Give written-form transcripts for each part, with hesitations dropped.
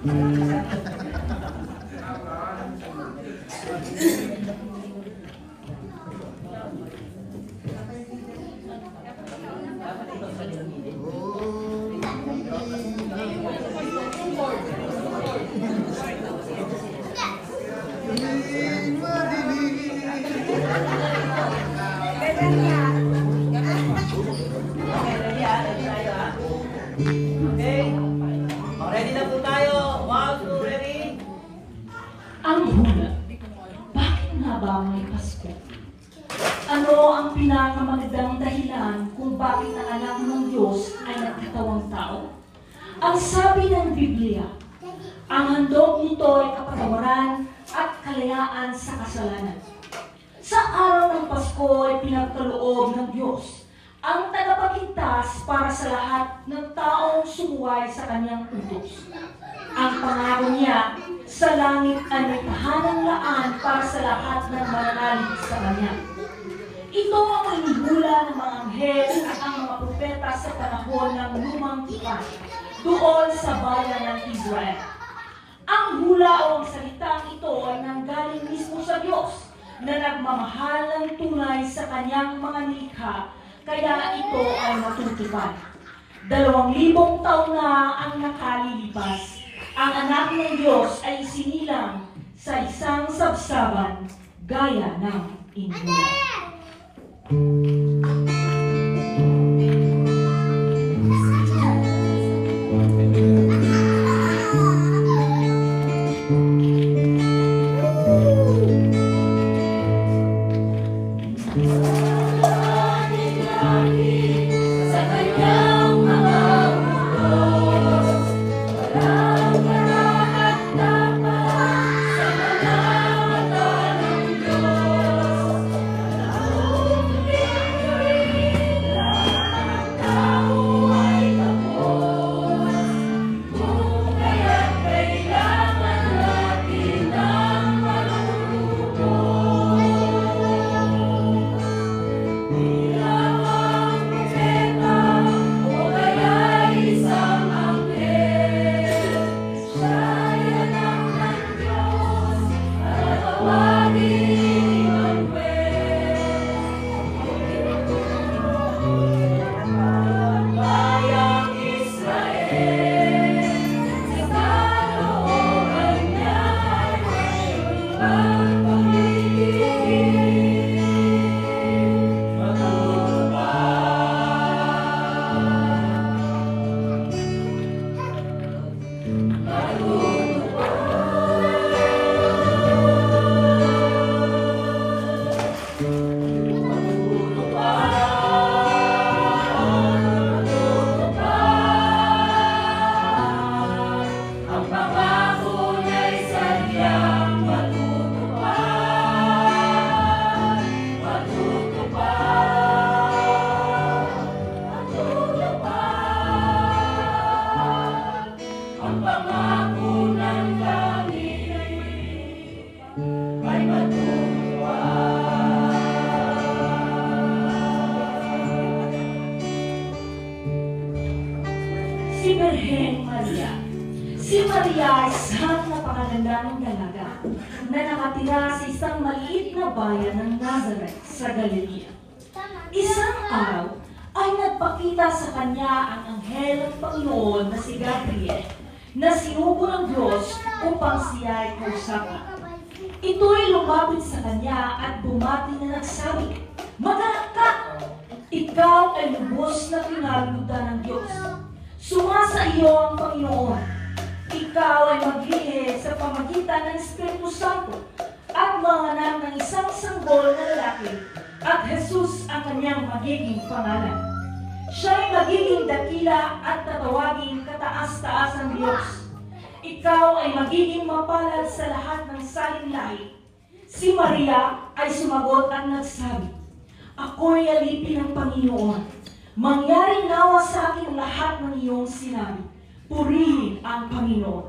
Okay. Ready na po tayo. 1, 2, ready? Ang hula. Bakit nga ba may Pasko? Ano ang pinakamagandang dahilan kung bakit ang anak ng Diyos ay nagkatawang tao? Ang sabi ng Biblia, ang handog nito ay kapatawaran at kalayaan sa kasalanan. Sa araw ng Pasko ay pinagkaloob ng Diyos ang tagapagligtas para sa lahat ng taong sumuway sa kanyang utos. Ang pangako niya sa langit ay may tahanang laan para sa lahat ng mananalig sa kanya. Ito ang inihula ng mga anghel at ang mga propeta sa panahon ng lumang tipan doon sa bayan ng Israel. Ang hula o ang salitang ito ay nanggaling mismo sa Diyos na nagmamahal ng tunay sa kanyang mga nilikha, kaya ito ay natutupad. 2,000 taon na ang nakalilipas. Ang anak ng Diyos ay isinilang sa isang sabsaban gaya ng inihula. Si Birhen Maria. Si Maria ay isang napakagandang dalaga na nakatira sa isang maliit na bayan ng Nazareth sa Galilea. Isang araw ay nagpakita sa kanya ang anghel ng Panginoon na si Gabriel na sinugo ng Diyos upang siya ay kausapin. Ito ay lumapit sa kanya at bumati na nagsabi, "Magalang ka! Ikaw ay lubos na pinaglutan ng Diyos. Sumasa iyo ang Panginoon. Ikaw ay maglihi sa pamagitan ng Espiritu Santo at manganak ng isang sanggol na lalaki at Jesus ang kanyang magiging pangalan. Siya ay magiging dakila at tatawaging kataas-taas ng Diyos. Ikaw ay magiging mapalad sa lahat ng saling lahi." Si Maria ay sumagot at nagsabi, "Ako'y alipin ng Panginoon. Mangyari nawa sa akin lahat ng iyong sinabi. Purihin ang Panginoon."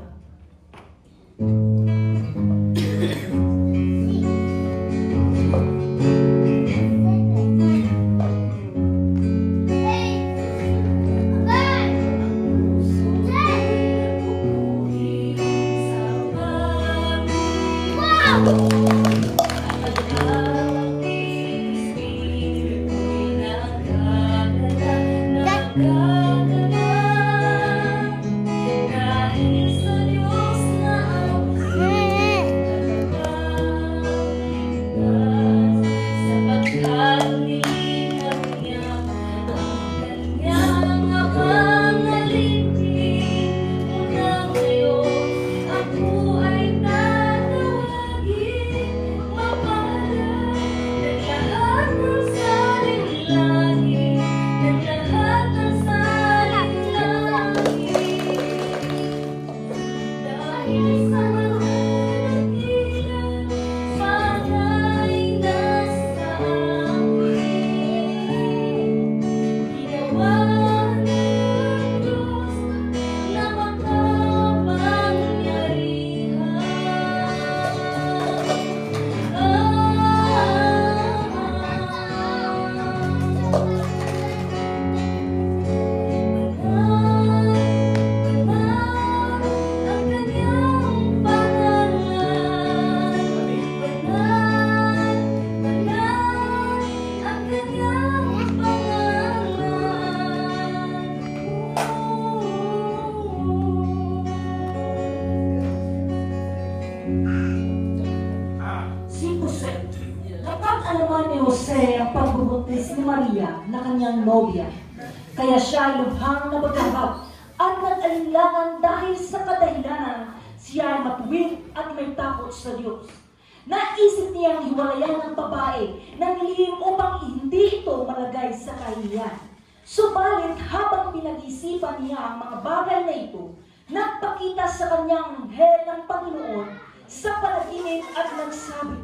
alaman ni Jose ang pagbubuntis ni Maria na kanyang nobya. Kaya siya ay lubhang nabagahap at nag-alinlangan dahil sa kadahilanan siya ay matuwid at may takot sa Diyos. Naisip niyang hiwalayan ng babae ng lihim upang hindi ito malagay sa kahihiyan. Subalit habang pinag-isipan niya ang mga bagay na ito, nagpakita sa kanyang anghel ng Panginoon sa panaginip at nagsabi,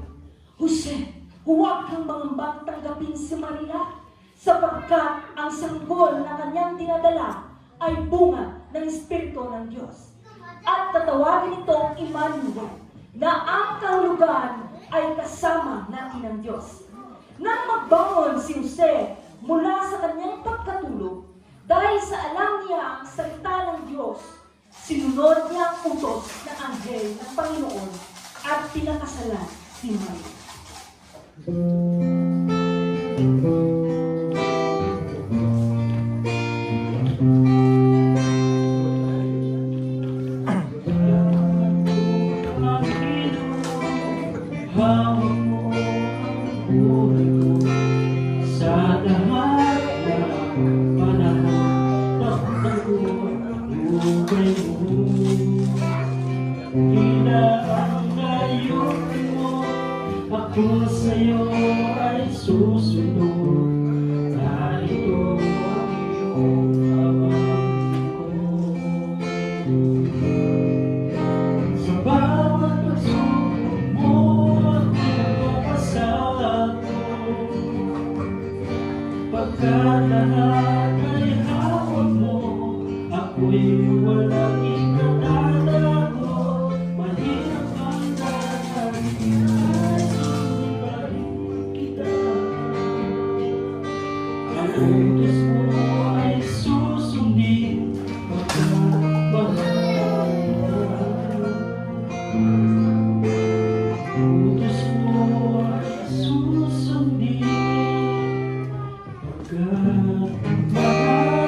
Jose, huwag kang mangambang tanggapin si Maria, sapagkat ang sanggol na kanyang dinadala ay bunga ng Espiritu ng Diyos. At tatawagin itong Emmanuel, na ang kahulugan ay kasama natin ng Diyos. Nang magbangon si Jose mula sa kanyang pagkatulog, dahil sa alam niya ang salita ng Diyos, sinunod niya ang utos ng anghel ng Panginoon at pinakasalan si Maria. Hawak mo ang buhay ko sa lahat ng panahon. Takpan ko ang buhay mo. Tila ang ngayon mo, ako sa'yo ay susunod. Na ito ang iyong abang ko. Sa bawat pagsubok mo, pagkat lahat ay hawak mo, ako'y walang ikatatago. Mahirap ang dadating, hindi pa rin kita. Ang utos mo ay susundin, pagkat mahal kita. Utos mo ay susundin, pagkat mahal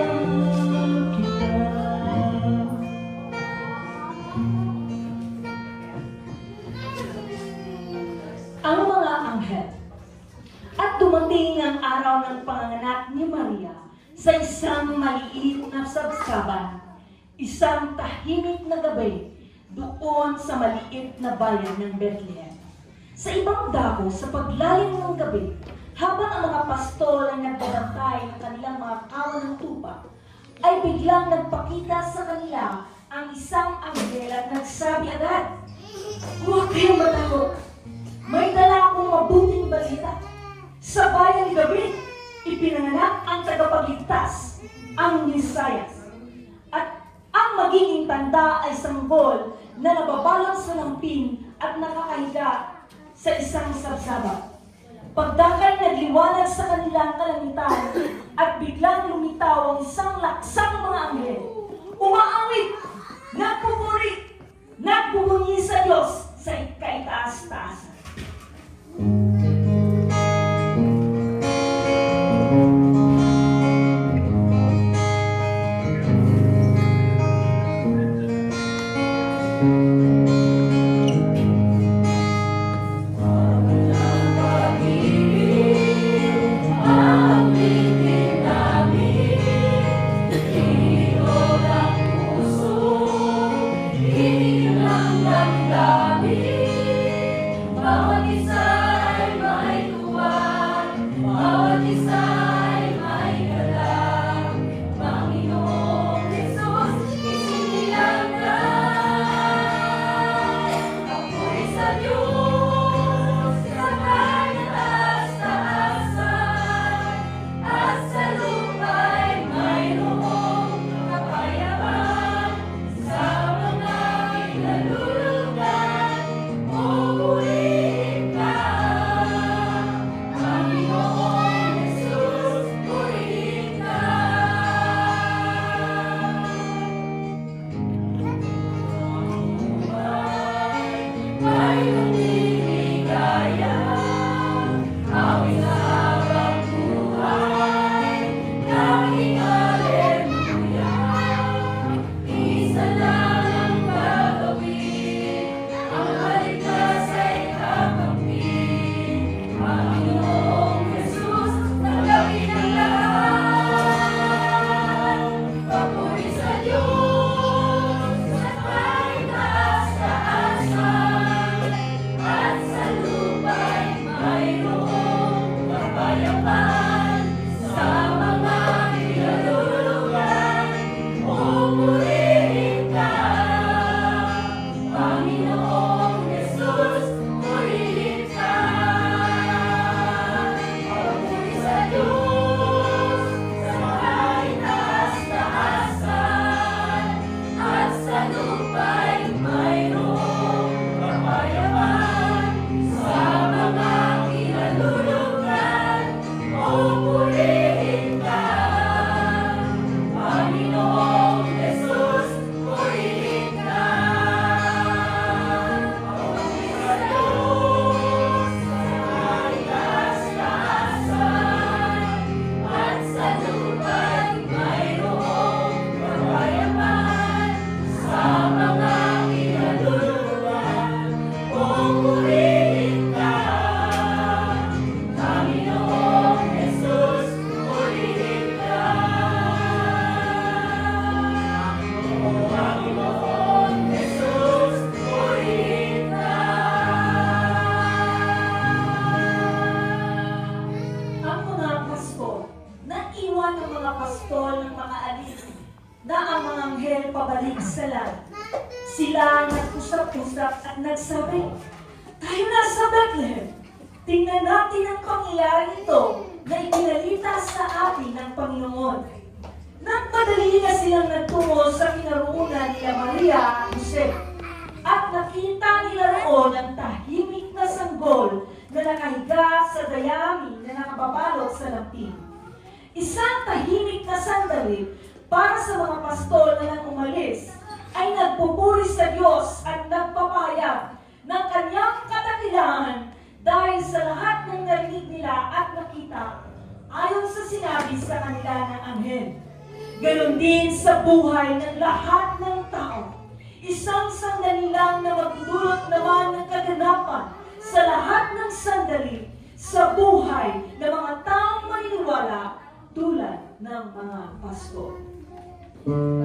kita. Ang mga anghel. At dumating ang araw ng panganganak ni Maria sa isang maliit na sabsaban, isang tahimik na gabi doon sa maliit na bayan ng Bethlehem. Sa ibang dako, sa paglalim ng gabi, habang ang mga pastol ay nagbabantay ng kanilang mga kawan ng tupa, ay biglang nagpakita sa kanila ang isang anghel at nagsabi agad, Huwag kayong matakot. May dala akong mabuting balita. Sa bayan ni David, ipinanganak ang tagapagligtas, ang Mesiyas. At ang magiging tanda ay sanggol na nababalot sa lampin at nakakahiga sa isang sabsaba. Pagdakay nagliwanag sa kanilang kalangitan at biglang lumitaw ang isang laksang mga anghel. Umaawit, nagpupuri, nagbubunyi sa Diyos sa ikaitaas-taasan. Bawat isa ay anghel pabalik sa land. Sila nag-usap-usap at nagsabi, tayo na sa Bethlehem. Tingnan natin ang pangyayari ito na ipinalita sa atin ng Panginoon. Nagpadali na silang nagtungo sa kinaroonan nila Maria at Jose. At nakita nila roon ang tahimik na sanggol na nakahiga sa dayami na nakababalot sa lampin. Isang tahimik na sandali para sa mga pastol na nang umalis ay nagpupuri sa Diyos at nagpapahayag ng kanyang kadakilaan dahil sa lahat ng narinig nila at nakita ayon sa sinabi sa kanila ng anghel. Ganon din sa buhay ng lahat ng tao. Isang sandali lang na magdudulot naman ng kaganapan sa lahat ng sandali sa buhay ng mga taong maniniwala tulad ng mga pastor. Amen.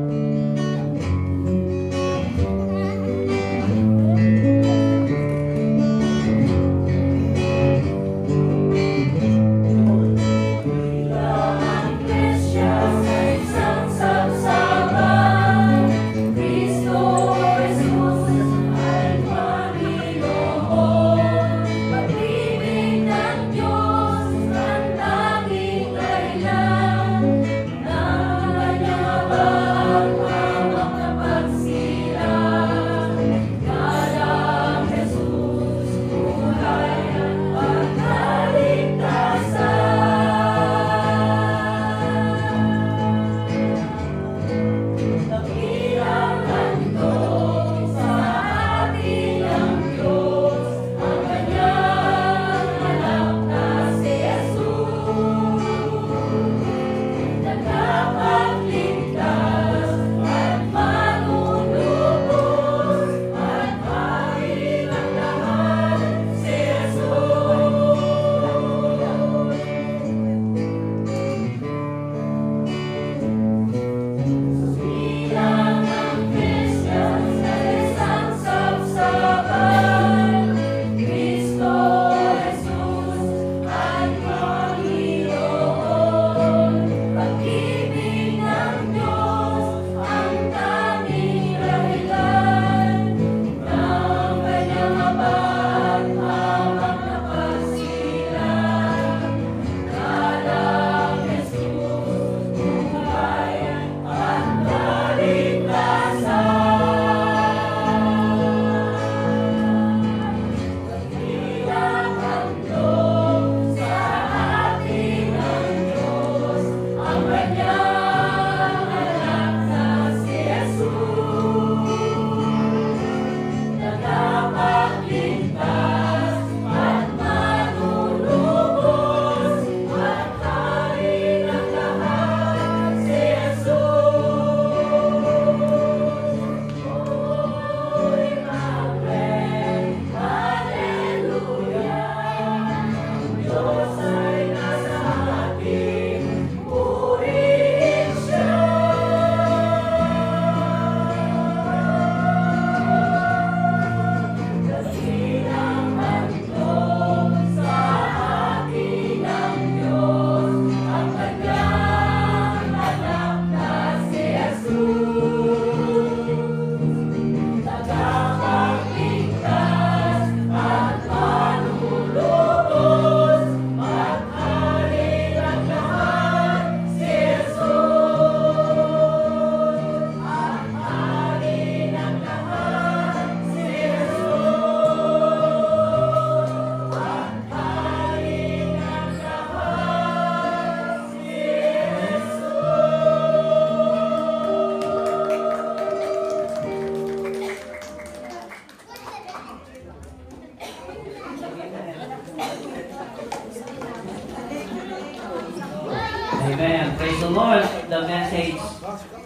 Praise the Lord. The message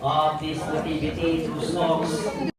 of this nativity through songs